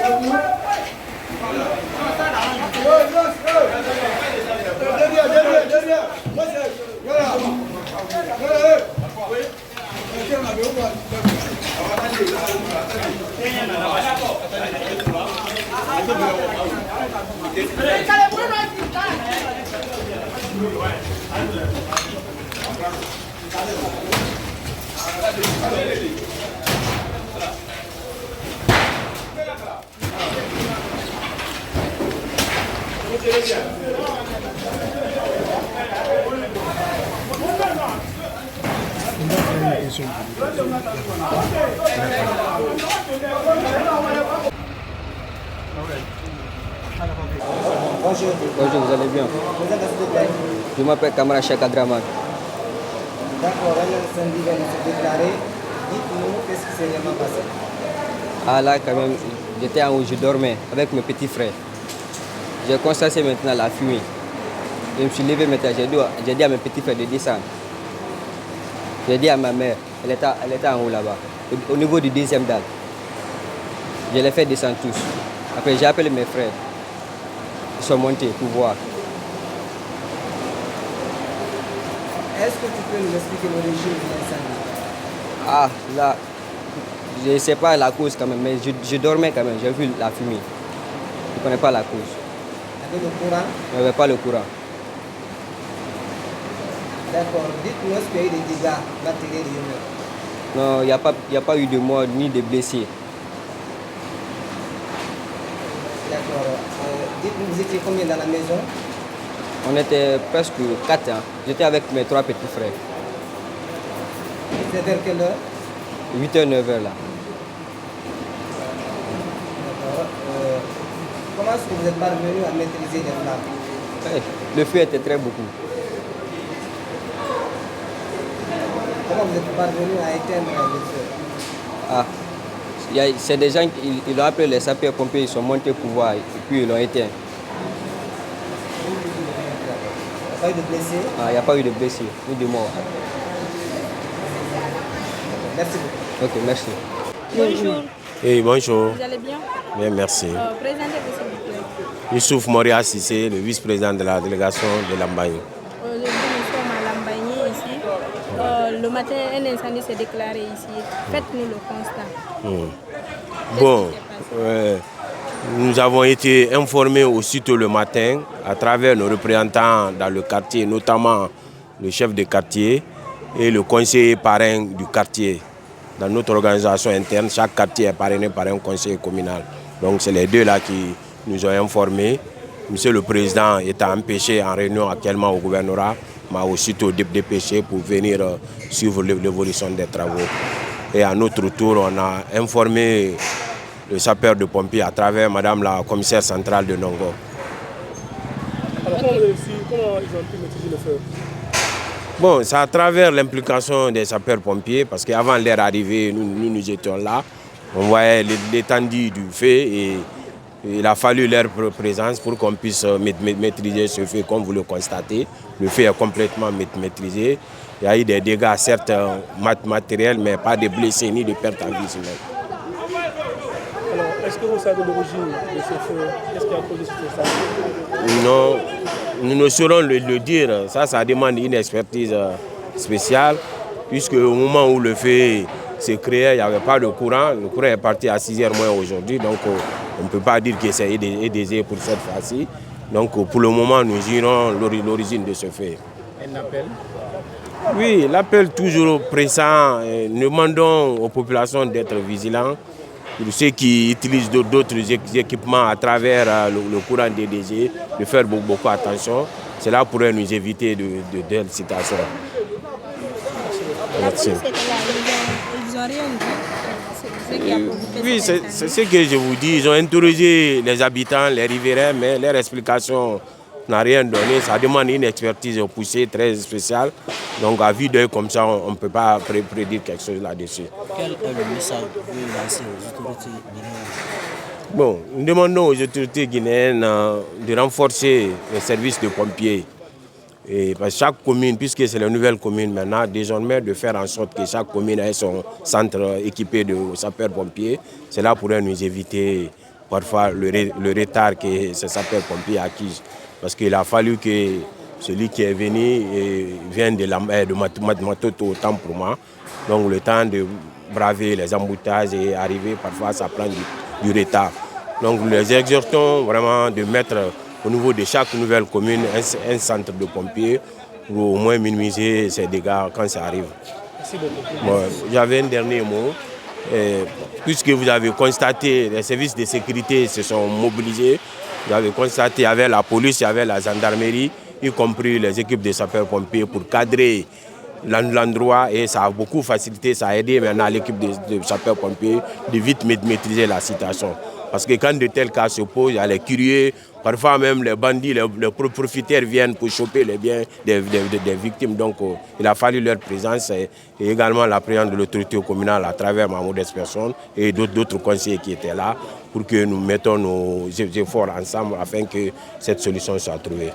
Bonjour. Bonjour, vous allez bien? Vous êtes s'il vous plaît? Je m'appelle Kamara Cheikh Adraman. D'accord, un samedi vient de se déclarer. Dites-nous qu'est-ce qui s'est vraiment passé. Ah là, quand même, j'étais en haut, je dormais avec mes petits frères. J'ai constaté maintenant la fumée. Je me suis levé maintenant, j'ai dit à mes petits frères de descendre. J'ai dit à ma mère, elle était en haut là-bas, au niveau du deuxième dalle. Je les fait descendre tous. Après, j'ai appelé mes frères. Ils sont montés pour voir. Est-ce que tu peux nous expliquer l'origine de l'incendie? Ah, là, je ne sais pas la cause quand même, mais je dormais quand même, j'ai vu la fumée. Je ne connais pas la cause. Avec le courant? Il n'y avait pas le courant. D'accord. Dites-nous, est-ce qu'il y a eu des dégâts matériels et humains? Non, il n'y a pas eu de morts ni de blessés. D'accord. Dites-nous, vous étiez combien dans la maison? On était presque 4 ans. J'étais avec mes 3 petits frères. C'est vers quelle heure? 8h, 9h là. D'accord. Comment est-ce que vous êtes parvenu à maîtriser les flammes? Le feu était très beaucoup. Comment vous êtes parvenu à éteindre le feu? Ah, c'est des gens qui ils ont appelé les sapeurs-pompiers, ils sont montés pour voir et puis ils l'ont éteint. Il n'y a pas eu de blessés? Ah, il n'y a pas eu de blessés ni de morts. Merci beaucoup. Ok, merci. Bonjour. Hey, bonjour. Vous allez bien? Bien, merci. Présentez-vous s'il vous plaît. Youssouf Moria Sissé, le vice-président de la délégation de Lambaye. Aujourd'hui, nous sommes à Lambaye ici. Le matin, un incendie s'est déclaré ici. Faites-nous le constat. Bon, nous avons été informés aussitôt le matin à travers nos représentants dans le quartier, notamment le chef de quartier et le conseiller parrain du quartier. Dans notre organisation interne, chaque quartier est parrainé par un conseiller communal. Donc c'est les deux là qui nous ont informés. Monsieur le Président est empêché en réunion actuellement au gouvernorat, m'a aussitôt dépêché pour venir suivre l'évolution des travaux. Et à notre tour, on a informé le sapeur de pompiers à travers Madame la commissaire centrale de Nongo. Alors comment ils ont pu maîtriser le feu? Bon, c'est à travers l'implication des sapeurs-pompiers, parce qu'avant leur arrivée, nous étions là. On voyait l'étendue du feu et il a fallu leur présence pour qu'on puisse maîtriser ce feu. Comme vous le constatez, le feu est complètement maîtrisé. Il y a eu des dégâts, certes matériels, mais pas de blessés ni de pertes en vie humaine. Alors, est-ce que vous savez l'origine de ce feu? Qu'est-ce qui a causé ce feu? Non, nous ne saurons le dire. Ça demande une expertise spéciale, puisque au moment où le feu se créait, il n'y avait pas de courant. Le courant est parti à 6h moins aujourd'hui, donc on ne peut pas dire que c'est aidé pour cette fois-ci. Donc pour le moment, nous irons l'origine de ce feu. Un appel? Oui, l'appel toujours pressant. Nous demandons aux populations d'être vigilants. Pour ceux qui utilisent d'autres équipements à travers le courant DDG, de faire beaucoup attention. Cela pourrait nous éviter de telles situations. Merci. Ils n'ont rien dit. Oui, c'est ce que je vous dis. Ils ont interrogé les habitants, les riverains, mais leur explication n'a rien donné. Ça demande une expertise poussée, très spéciale. Donc à vue d'œil comme ça, on ne peut pas prédire quelque chose là-dessus. Quel est le message que vous voulez lancer aux autorités guinéennes? Bon, nous demandons aux autorités guinéennes de renforcer les services de pompiers. Et chaque commune, puisque c'est la nouvelle commune maintenant, désormais de faire en sorte que chaque commune ait son centre équipé de sapeurs-pompiers. Cela pourrait nous éviter parfois le retard que ces sapeurs-pompiers accusent. Parce qu'il a fallu que celui qui est venu vienne de Matoto, autant pour moi. Donc le temps de braver les embouteillages et arriver, parfois ça prend du retard. Donc nous les exhortons vraiment de mettre au niveau de chaque nouvelle commune un centre de pompiers pour au moins minimiser ces dégâts quand ça arrive. Merci beaucoup. Bon, j'avais un dernier mot. Puisque vous avez constaté, les services de sécurité se sont mobilisés, vous avez constaté, il y avait la police, il y avait la gendarmerie, y compris les équipes de sapeurs-pompiers pour cadrer l'endroit, et ça a beaucoup facilité, ça a aidé maintenant l'équipe de sapeurs-pompiers de vite maîtriser la situation. Parce que quand de tels cas se posent, il y a les curieux, parfois même les bandits, les profiteurs viennent pour choper les biens des victimes. Donc il a fallu leur présence et également la présence de l'autorité communale à travers ma modeste personne et d'autres conseillers qui étaient là pour que nous mettons nos efforts ensemble afin que cette solution soit trouvée.